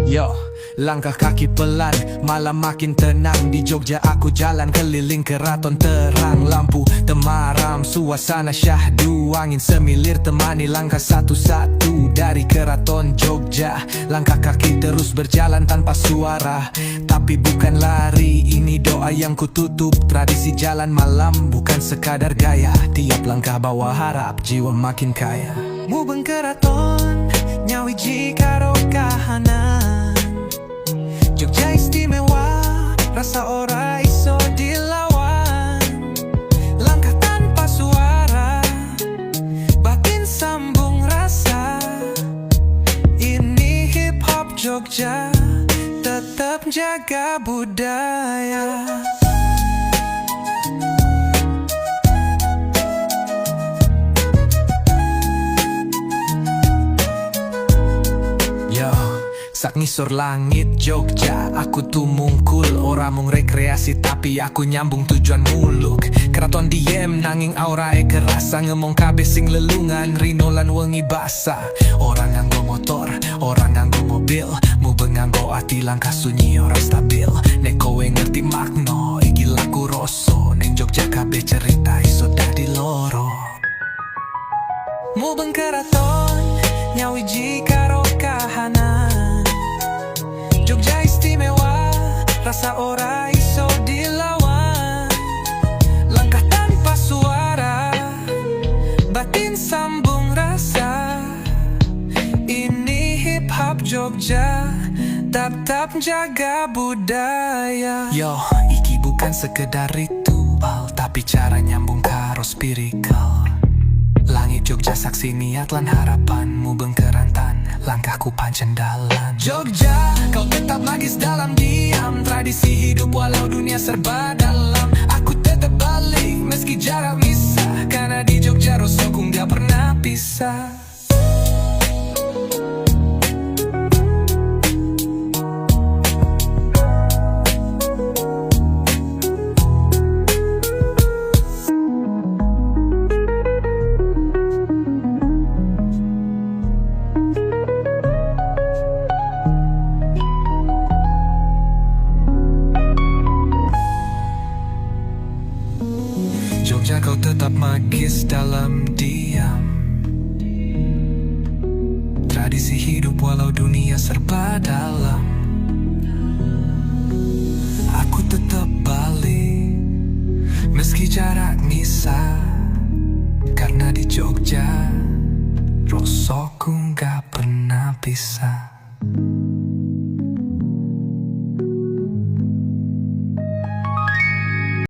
Yo, langkah kaki pelan, malam makin tenang. Di Jogja aku jalan keliling keraton terang. Lampu temaram, suasana syahdu. Angin semilir temani langkah satu-satu. Dari keraton Jogja, langkah kaki terus berjalan tanpa suara. Tapi bukan lari, ini doa yang kututup. Tradisi jalan malam bukan sekadar gaya. Tiap langkah bawa harap, jiwa makin kaya. Mubeng keraton, nyawiji karo kahanan. Jogja istimewa, rasa ora iso dilawan. Langkah tanpa suara, batin sambung rasa. Ini hip hop Jogja, tetap jaga budaya. Sak ngisor langit Jogja, aku tuh mungkul. Ora mung rekreasi tapi aku nyambung tujuan muluk. Keraton diem nanging aurae kerasa. Ngemong kabeh sing lelungan, rinolan wengi basa. Orang nganggo motor, orang nganggo mobil. Mubeng nganggo ati langkah sunyi ora stabil. Nek kowe ngerti makna, iki laku rasa. Neng Jogja kabeh cerita iso dadi loro. Mubeng keraton, nyawiji karo kahanan. Jogja istimewa, rasa ora iso dilawan. Langkah tanpa suara, batin sambung rasa. Ini hip hop Jogja, tetap jaga budaya. Yo, iki bukan sekedar ritual, tapi cara nyambung karo spiritual. Langit Jogja saksi niat lan harapanmu bengkerantan. Langkahku pancen dalan. Jogja, kau tetap magis dalam diam. Tradisi hidup walau dunia serba dalam. Aku tetap balik meski jarak misah. Karena di Jogja rasaku gak pernah pisah. Jogja kau tetap magis dalam diam. Tradisi hidup walau dunia serba dalam. Aku tetap balik meski jarak misah. Karena di Jogja rasaku gak pernah pisah.